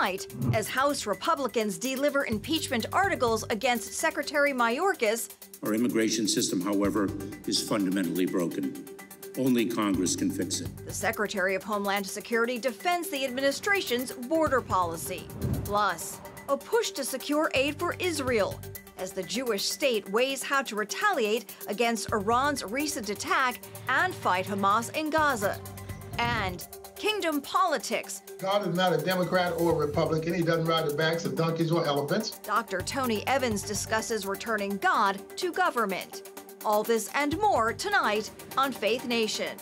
tonight as House Republicans deliver impeachment articles against Secretary Mayorkas. Our immigration system, however, is fundamentally broken. Only Congress can fix it. The Secretary of Homeland Security defends the administration's border policy. Plus, a push to secure aid for Israel as the Jewish state weighs how to retaliate against Iran's recent attack and fight Hamas in Gaza. And kingdom politics. God is not a Democrat or a Republican. He doesn't ride the backs of donkeys or elephants. Dr. Tony Evans discusses returning God to government. All this and more tonight on Faith Nation.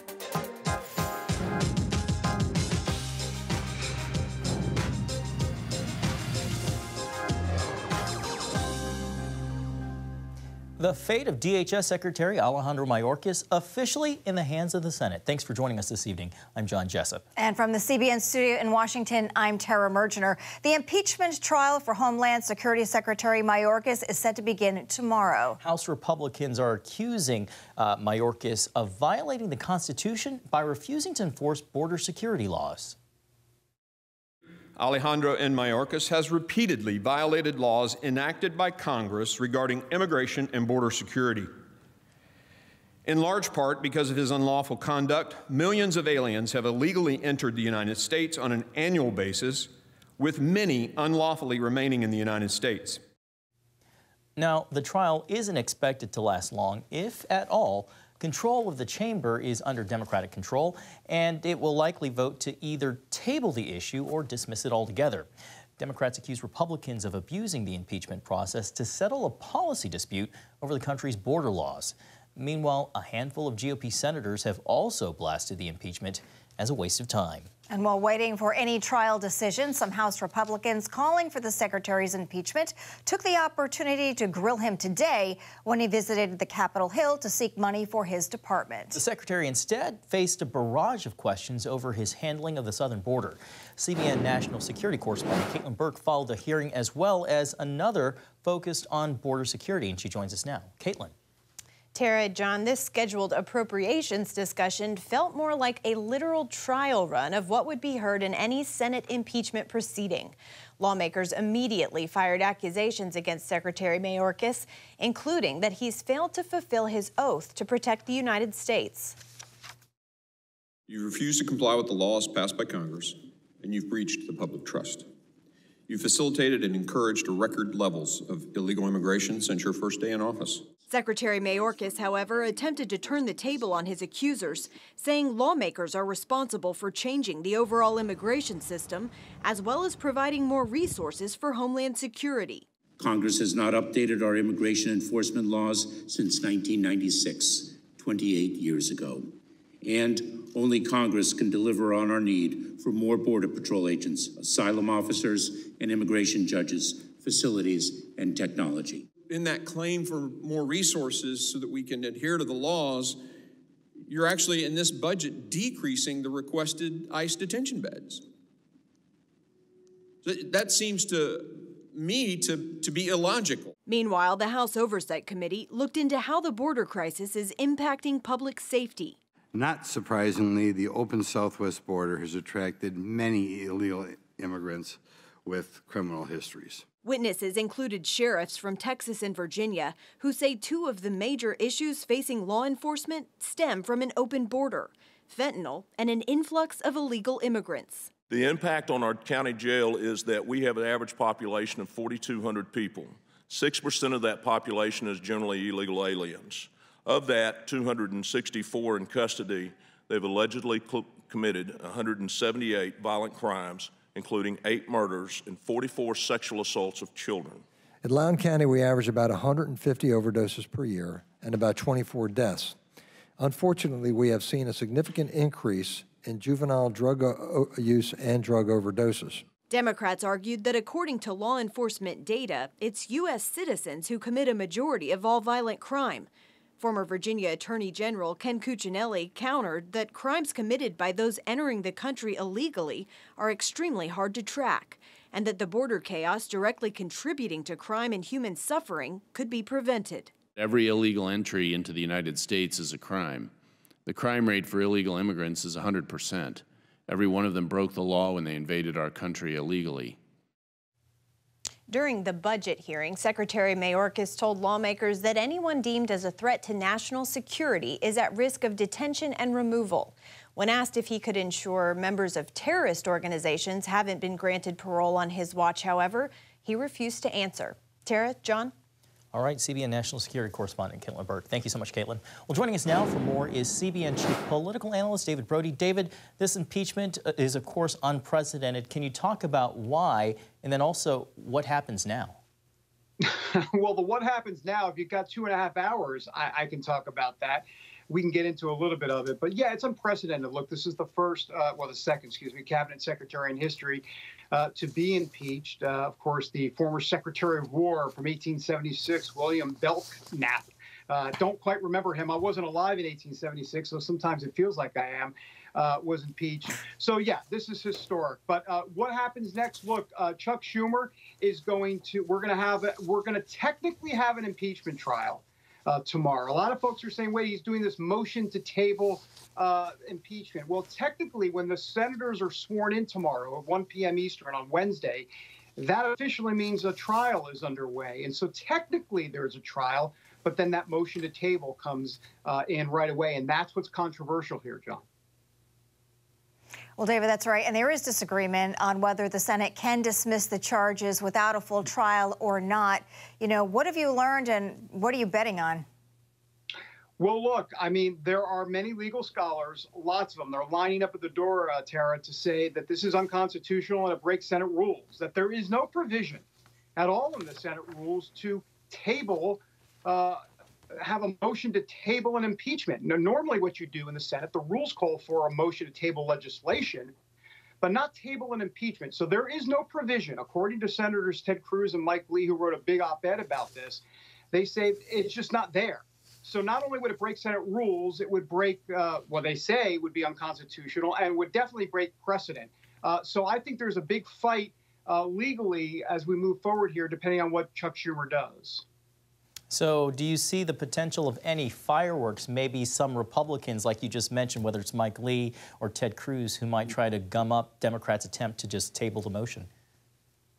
The fate of DHS Secretary Alejandro Mayorkas officially in the hands of the Senate. Thanks for joining us this evening. I'm John Jessup. And from the CBN studio in Washington, I'm Tara Mergener. The impeachment trial for Homeland Security Secretary Mayorkas is set to begin tomorrow. House Republicans are accusing Mayorkas of violating the Constitution by refusing to enforce border security laws. Alejandro N. Mayorkas has repeatedly violated laws enacted by Congress regarding immigration and border security. In large part because of his unlawful conduct, millions of aliens have illegally entered the United States on an annual basis, with many unlawfully remaining in the United States. Now, the trial isn't expected to last long, if at all. Control of the chamber is under Democratic control, and it will likely vote to either table the issue or dismiss it altogether. Democrats accuse Republicans of abusing the impeachment process to settle a policy dispute over the country's border laws. Meanwhile, a handful of GOP senators have also blasted the impeachment as a waste of time. And while waiting for any trial decision, some House Republicans calling for the secretary's impeachment took the opportunity to grill him today when he visited the Capitol Hill to seek money for his department. The secretary instead faced a barrage of questions over his handling of the southern border. CBN national security correspondent Caitlin Burke followed the hearing, as well as another focused on border security, and she joins us now. Caitlin. Tara, John, this scheduled appropriations discussion felt more like a literal trial run of what would be heard in any Senate impeachment proceeding. Lawmakers immediately fired accusations against Secretary Mayorkas, including that he's failed to fulfill his oath to protect the United States. You refuse to comply with the laws passed by Congress, and you've breached the public trust. You facilitated and encouraged record levels of illegal immigration since your first day in office. Secretary Mayorkas, however, attempted to turn the table on his accusers, saying lawmakers are responsible for changing the overall immigration system, as well as providing more resources for Homeland Security. Congress has not updated our immigration enforcement laws since 1996, 28 years ago. And only Congress can deliver on our need for more Border Patrol agents, asylum officers, and immigration judges, facilities, and technology. In that claim for more resources so that we can adhere to the laws, you're actually in this budget decreasing the requested ICE detention beds. So that seems to me to be illogical. Meanwhile, the House Oversight Committee looked into how the border crisis is impacting public safety. Not surprisingly, the open southwest border has attracted many illegal immigrants with criminal histories. Witnesses included sheriffs from Texas and Virginia who say two of the major issues facing law enforcement stem from an open border: fentanyl and an influx of illegal immigrants. The impact on our county jail is that we have an average population of 4,200 people. 6% of that population is generally illegal aliens. Of that, 264 in custody. They've allegedly committed 178 violent crimes, including 8 murders and 44 sexual assaults of children. In Loudoun County, we average about 150 overdoses per year and about 24 deaths. Unfortunately, we have seen a significant increase in juvenile drug use and drug overdoses. Democrats argued that according to law enforcement data, it's U.S. citizens who commit a majority of all violent crime. Former Virginia Attorney General Ken Cuccinelli countered that crimes committed by those entering the country illegally are extremely hard to track, and that the border chaos directly contributing to crime and human suffering could be prevented. Every illegal entry into the United States is a crime. The crime rate for illegal immigrants is 100%. Every one of them broke the law when they invaded our country illegally. During the budget hearing, Secretary Mayorkas told lawmakers that anyone deemed as a threat to national security is at risk of detention and removal. When asked if he could ensure members of terrorist organizations haven't been granted parole on his watch, however, he refused to answer. Tara, John? All right, CBN National Security Correspondent Caitlin Burke. Thank you so much, Caitlin. Well, joining us now for more is CBN Chief Political Analyst David Brody. David, this impeachment is, of course, unprecedented. Can you talk about why, and then also what happens now? Well, the what happens now, if you've got 2.5 hours, I can talk about that. We can get into a little bit of it. But yeah, it's unprecedented. Look, this is the second cabinet secretary in history to be impeached. Of course, the former Secretary of War from 1876, William Belknap. Don't quite remember him. I wasn't alive in 1876, so sometimes it feels like I am. Was impeached. So yeah, this is historic. But what happens next? Look, Chuck Schumer is we're going to technically have an impeachment trial tomorrow. A lot of folks are saying, wait, he's doing this motion to table impeachment. Well, technically, when the senators are sworn in tomorrow at 1 p.m. Eastern on Wednesday, that officially means a trial is underway. And so technically there's a trial, but then that motion to table comes in right away. And that's what's controversial here, John. Well, David, that's right. And there is disagreement on whether the Senate can dismiss the charges without a full trial or not. You know, what have you learned and what are you betting on? Well, look, I mean, there are many legal scholars, lots of them. They're lining up at the door, Tara, to say that this is unconstitutional and it breaks Senate rules, that there is no provision at all in the Senate rules to table have a motion to table an impeachment. Now, normally what you do in the Senate, the rules call for a motion to table legislation, but not table an impeachment. So there is no provision. According to Senators Ted Cruz and Mike Lee, who wrote a big op-ed about this, they say it's just not there. So not only would it break Senate rules, it would break what they say would be unconstitutional and would definitely break precedent. So I think there's a big fight legally as we move forward here, depending on what Chuck Schumer does. So do you see the potential of any fireworks, maybe some Republicans, like you just mentioned, whether it's Mike Lee or Ted Cruz, who might try to gum up Democrats' attempt to just table the motion?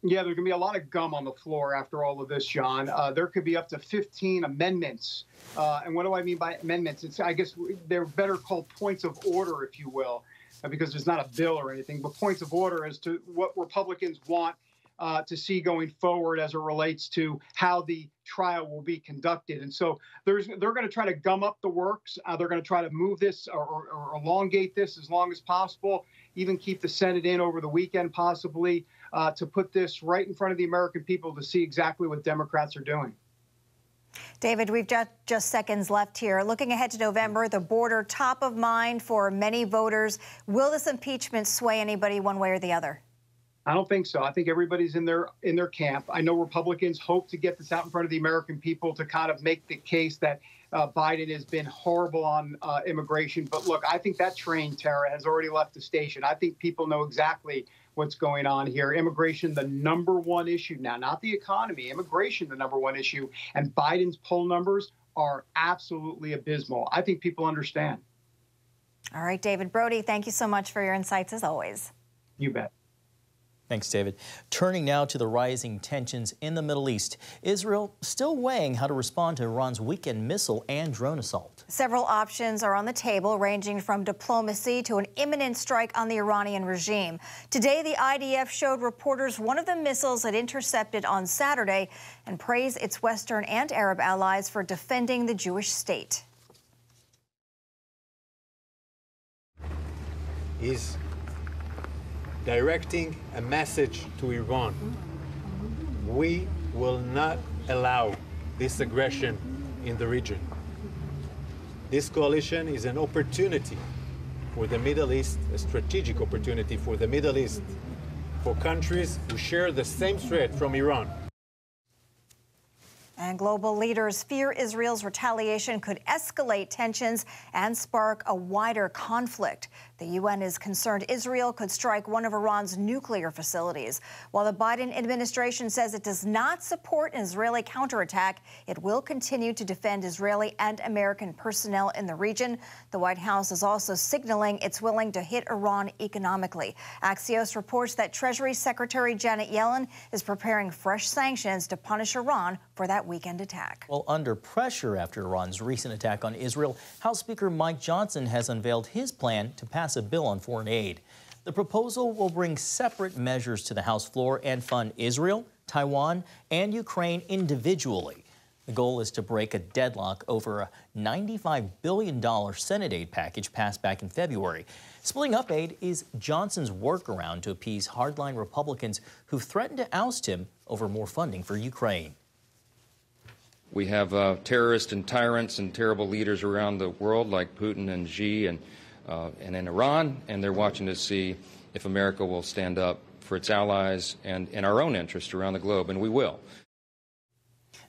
Yeah, there's going to be a lot of gum on the floor after all of this, John. There could be up to 15 amendments. And what do I mean by amendments? I guess they're better called points of order, if you will, because there's not a bill or anything, but points of order as to what Republicans want to see going forward as it relates to how the trial will be conducted. And so they're going to try to gum up the works. They're going to try to move this or elongate this as long as possible, even keep the Senate in over the weekend possibly, to put this right in front of the American people to see exactly what Democrats are doing. David, we've just seconds left here. Looking ahead to November, the border top of mind for many voters. Will this impeachment sway anybody one way or the other? I don't think so. I think everybody's in their camp. I know Republicans hope to get this out in front of the American people to kind of make the case that Biden has been horrible on immigration. But look, I think that train, Tara, has already left the station. I think people know exactly what's going on here. Immigration, the #1 issue now, not the economy. Immigration, the #1 issue. And Biden's poll numbers are absolutely abysmal. I think people understand. All right, David Brody, thank you so much for your insights as always. You bet. Thanks, David. Turning now to the rising tensions in the Middle East. Israel still weighing how to respond to Iran's weekend missile and drone assault. Several options are on the table, ranging from diplomacy to an imminent strike on the Iranian regime. Today, the IDF showed reporters one of the missiles it intercepted on Saturday and praised its Western and Arab allies for defending the Jewish state. Is directing a message to Iran. We will not allow this aggression in the region. This coalition is an opportunity for the Middle East, a strategic opportunity for the Middle East, for countries who share the same threat from Iran. And global leaders fear Israel's retaliation could escalate tensions and spark a wider conflict. The UN is concerned Israel could strike one of Iran's nuclear facilities. While the Biden administration says it does not support an Israeli counterattack, it will continue to defend Israeli and American personnel in the region. The White House is also signaling it's willing to hit Iran economically. Axios reports that Treasury Secretary Janet Yellen is preparing fresh sanctions to punish Iran for that weekend attack. Well, under pressure after Iran's recent attack on Israel, House Speaker Mike Johnson has unveiled his plan to pass a bill on foreign aid. The proposal will bring separate measures to the House floor and fund Israel, Taiwan, and Ukraine individually. The goal is to break a deadlock over a $95 billion Senate aid package passed back in February. Splitting up aid is Johnson's workaround to appease hardline Republicans who threatened to oust him over more funding for Ukraine. We have terrorists and tyrants and terrible leaders around the world like Putin and Xi and in Iran, and they're watching to see if America will stand up for its allies and in our own interest around the globe, and we will.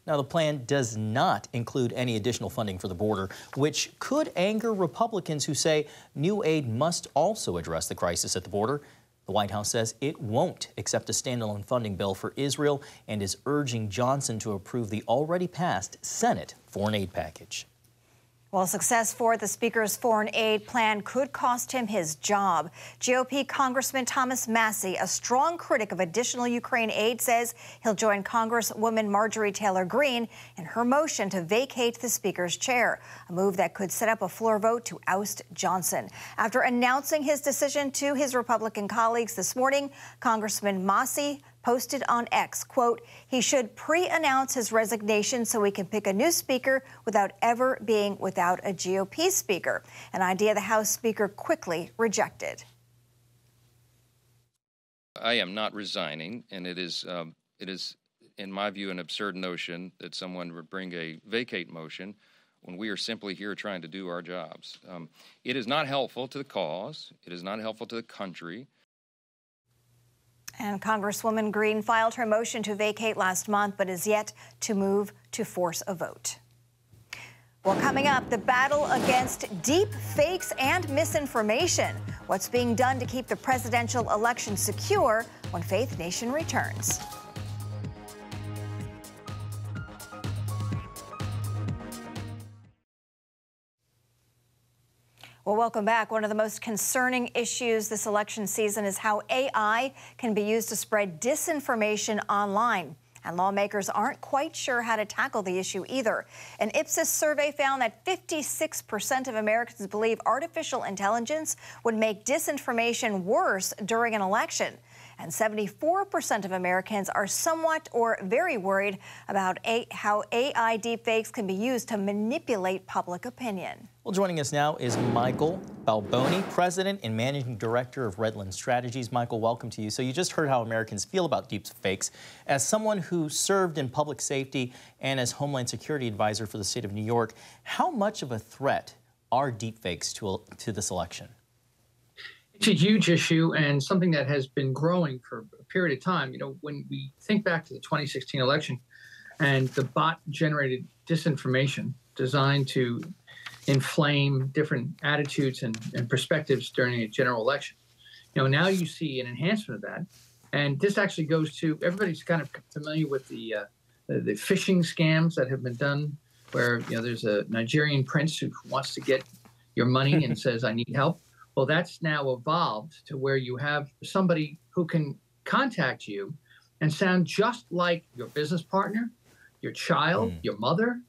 Now, the plan does not include any additional funding for the border, which could anger Republicans who say new aid must also address the crisis at the border. The White House says it won't accept a standalone funding bill for Israel and is urging Johnson to approve the already passed Senate foreign aid package. Well, success for the Speaker's foreign aid plan could cost him his job. GOP Congressman Thomas Massie, a strong critic of additional Ukraine aid, says he'll join Congresswoman Marjorie Taylor Greene in her motion to vacate the Speaker's chair, a move that could set up a floor vote to oust Johnson. After announcing his decision to his Republican colleagues this morning, Congressman Massie posted on X, quote, he should pre-announce his resignation so we can pick a new speaker without ever being without a GOP speaker, an idea the House Speaker quickly rejected. I am not resigning, and it is, in my view, an absurd notion that someone would bring a vacate motion when we are simply here trying to do our jobs. It is not helpful to the cause. It is not helpful to the country. And Congresswoman Greene filed her motion to vacate last month, but is yet to move to force a vote. Well, coming up, the battle against deep fakes and misinformation. What's being done to keep the presidential election secure when Faith Nation returns. Well, welcome back. One of the most concerning issues this election season is how AI can be used to spread disinformation online. And lawmakers aren't quite sure how to tackle the issue either. An Ipsos survey found that 56% of Americans believe artificial intelligence would make disinformation worse during an election. And 74% of Americans are somewhat or very worried about how AI deepfakes can be used to manipulate public opinion. Well, joining us now is Michael Balboni, President and Managing Director of Redland Strategies. Michael, welcome to you. So you just heard how Americans feel about deepfakes. As someone who served in public safety and as Homeland Security Advisor for the state of New York, how much of a threat are deepfakes to this election? It's a huge issue and something that has been growing for a period of time. You know, when we think back to the 2016 election and the bot-generated disinformation designed to inflame different attitudes and perspectives during a general election, you know, now you see an enhancement of that. And this actually goes to, everybody's kind of familiar with the phishing scams that have been done, where, you know, there's a Nigerian prince who wants to get your money and says, I need help. Well, that's now evolved to where you have somebody who can contact you and sound just like your business partner, your child, your mother,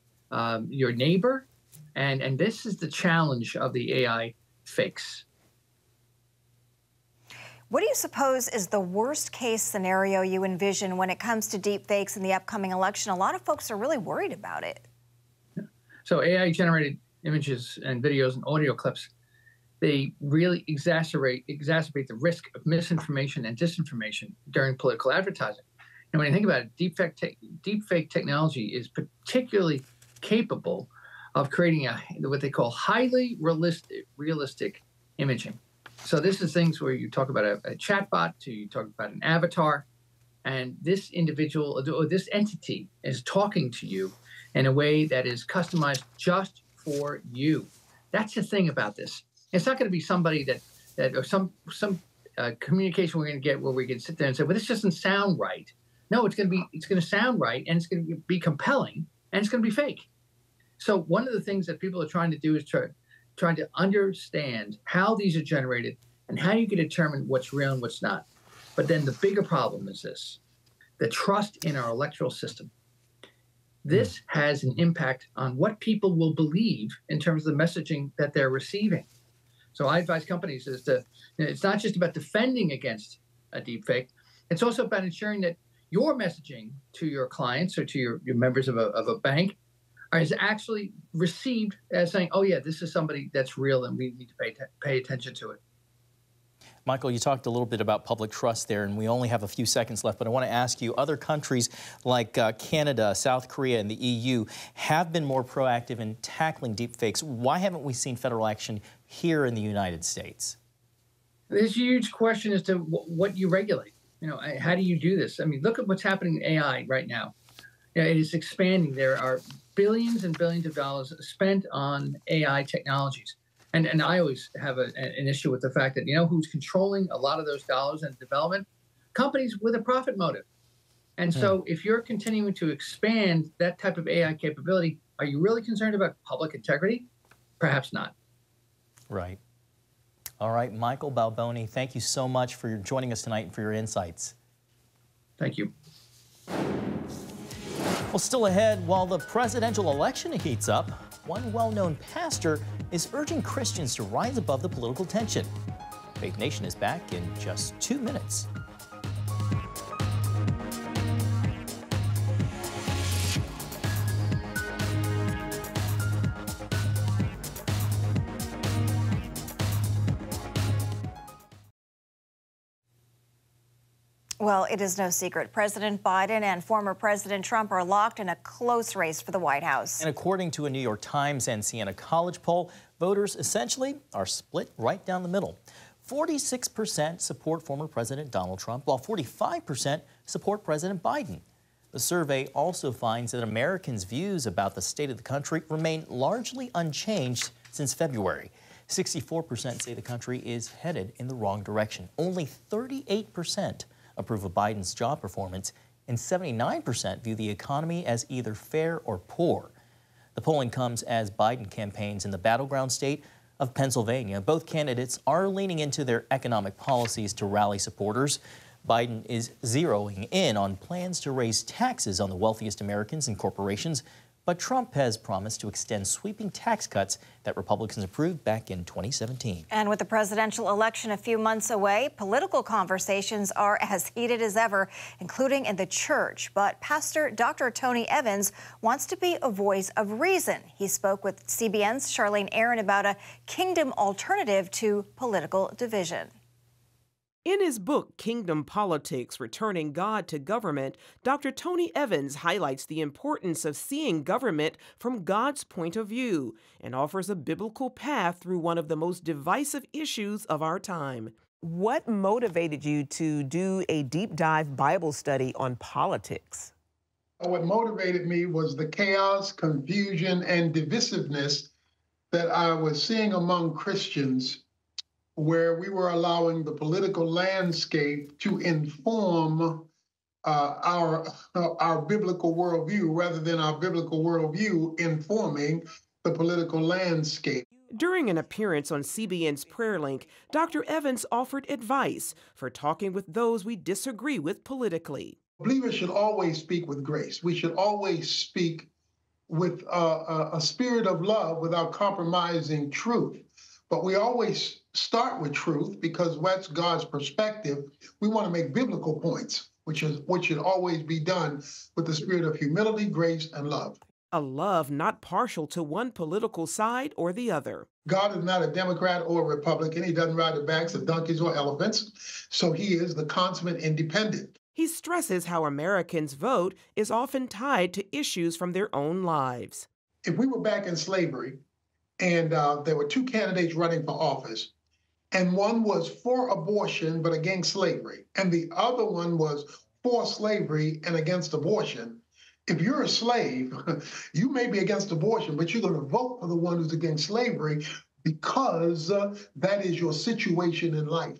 your neighbor. And this is the challenge of the AI fakes. What do you suppose is the worst case scenario you envision when it comes to deep fakes in the upcoming election? A lot of folks are really worried about it. So AI-generated images and videos and audio clips, they really exacerbate the risk of misinformation and disinformation during political advertising. And when you think about it, deepfake technology is particularly capable of creating what they call highly realistic imaging. So this is things where you talk about a chatbot, you talk about an avatar, and this individual or this entity is talking to you in a way that is customized just for you. That's the thing about this. It's not going to be somebody that that, or some communication we're going to get where we can sit there and say, well, this doesn't sound right. No, it's going to sound right, and it's going to be compelling, and it's going to be fake. So one of the things that people are trying to do is trying to understand how these are generated and how you can determine what's real and what's not. But then the bigger problem is this: the trust in our electoral system. This has an impact on what people will believe in terms of the messaging that they're receiving. So I advise companies it's not just about defending against a deepfake. It's also about ensuring that your messaging to your clients or to your members of a bank is actually received as saying, oh, yeah, this is somebody that's real and we need to pay attention to it. Michael, you talked a little bit about public trust there, and we only have a few seconds left, but I want to ask you, other countries like Canada, South Korea, and the EU have been more proactive in tackling deepfakes. Why haven't we seen federal action here in the United States? There's a huge question as to what you regulate. How do you do this? I mean, look at what's happening in AI right now. It is expanding. There are billions and billions of dollars spent on AI technologies. And I always have an issue with the fact that, who's controlling a lot of those dollars in development? Companies with a profit motive. And so if you're continuing to expand that type of AI capability, are you really concerned about public integrity? Perhaps not. Right. All right, Michael Balboni, thank you so much for joining us tonight and for your insights. Thank you. Well, still ahead, while the presidential election heats up, one well-known pastor is urging Christians to rise above the political tension. Faith Nation is back in just 2 minutes. Well, it is no secret. President Biden and former President Trump are locked in a close race for the White House. And according to a New York Times and Siena College poll, voters essentially are split right down the middle. 46% support former President Donald Trump, while 45% support President Biden. The survey also finds that Americans' views about the state of the country remain largely unchanged since February. 64% say the country is headed in the wrong direction. Only 38% approve of Biden's job performance, and 79% view the economy as either fair or poor. The polling comes as Biden campaigns in the battleground state of Pennsylvania. Both candidates are leaning into their economic policies to rally supporters. Biden is zeroing in on plans to raise taxes on the wealthiest Americans and corporations, but Trump has promised to extend sweeping tax cuts that Republicans approved back in 2017. And with the presidential election a few months away, political conversations are as heated as ever, including in the church. But Pastor Dr. Tony Evans wants to be a voice of reason. He spoke with CBN's Charlene Aaron about a kingdom alternative to political division. In his book, Kingdom Politics, Returning God to Government, Dr. Tony Evans highlights the importance of seeing government from God's point of view and offers a biblical path through one of the most divisive issues of our time. What motivated you to do a deep dive Bible study on politics? What motivated me was the chaos, confusion, and divisiveness that I was seeing among Christians, where we were allowing the political landscape to inform our biblical worldview rather than our biblical worldview informing the political landscape. During an appearance on CBN's Prayer Link, Dr. Evans offered advice for talking with those we disagree with politically. Believers should always speak with grace. We should always speak with a spirit of love without compromising truth. But we always start with truth because that's God's perspective. We want to make biblical points, which should always be done with the spirit of humility, grace, and love. A love not partial to one political side or the other. God is not a Democrat or a Republican. He doesn't ride the backs of donkeys or elephants. So he is the consummate independent. He stresses how Americans' vote is often tied to issues from their own lives. If we were back in slavery, and there were two candidates running for office, and one was for abortion but against slavery, and the other one was for slavery and against abortion. If you're a slave, you may be against abortion, but you're going to vote for the one who's against slavery because that is your situation in life.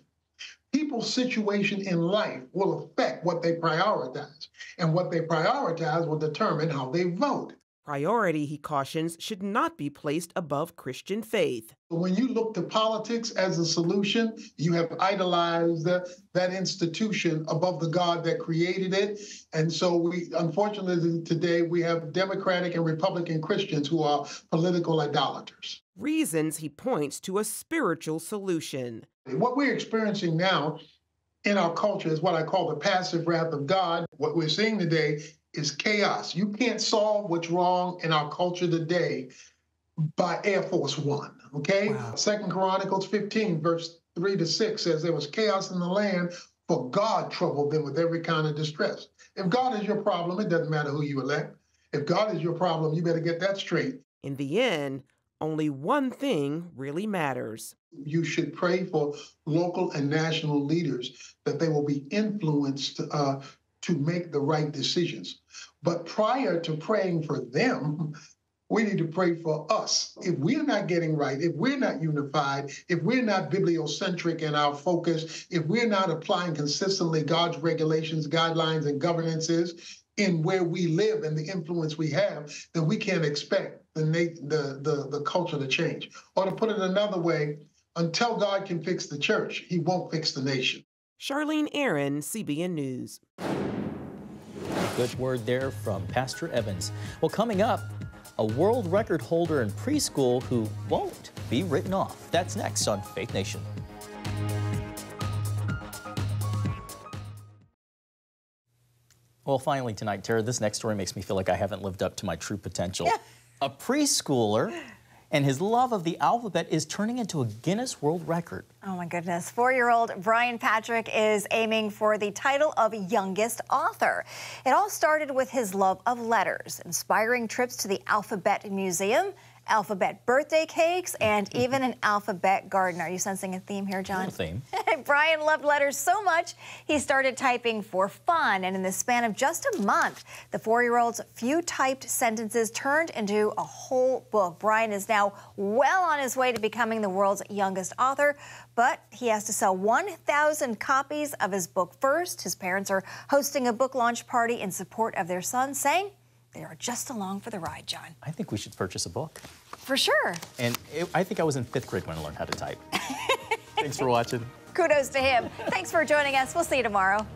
People's situation in life will affect what they prioritize, and what they prioritize will determine how they vote. Priority, he cautions, should not be placed above Christian faith. When you look to politics as a solution, you have idolized that institution above the God that created it. And so unfortunately, today we have Democratic and Republican Christians who are political idolaters. Reasons he points to a spiritual solution. What we're experiencing now in our culture is what I call the passive wrath of God. What we're seeing today is chaos. You can't solve what's wrong in our culture today by Air Force One, okay? Wow. 2 Chronicles 15, verse 3-6 says there was chaos in the land, for God troubled them with every kind of distress. If God is your problem, it doesn't matter who you elect. If God is your problem, you better get that straight. In the end, only one thing really matters. You should pray for local and national leaders that they will be influenced to make the right decisions. But prior to praying for them, we need to pray for us. If we're not getting right, if we're not unified, if we're not bibliocentric in our focus, if we're not applying consistently God's regulations, guidelines, and governances in where we live and the influence we have, then we can't expect the culture to change. Or to put it another way, until God can fix the church, he won't fix the nation. Charlene Aaron, CBN News. Good word there from Pastor Evans. Well, coming up, a world record holder in preschool who won't be written off. That's next on Faith Nation. Well, finally tonight, Tara, this next story makes me feel like I haven't lived up to my true potential. A preschooler and his love of the alphabet is turning into a Guinness World Record. Oh my goodness. 4-year-old Brian Patrick is aiming for the title of youngest author. It all started with his love of letters, inspiring trips to the Alphabet Museum, alphabet birthday cakes, and even an alphabet garden. Are you sensing a theme here, John? A theme. Brian loved letters so much, he started typing for fun. And in the span of just a month, the 4-year-old's few typed sentences turned into a whole book. Brian is now well on his way to becoming the world's youngest author, but he has to sell 1,000 copies of his book first. His parents are hosting a book launch party in support of their son, saying they are just along for the ride, John. I think we should purchase a book. For sure. And I think I was in 5th grade when I learned how to type. Thanks for watching. Kudos to him. Thanks for joining us. We'll see you tomorrow.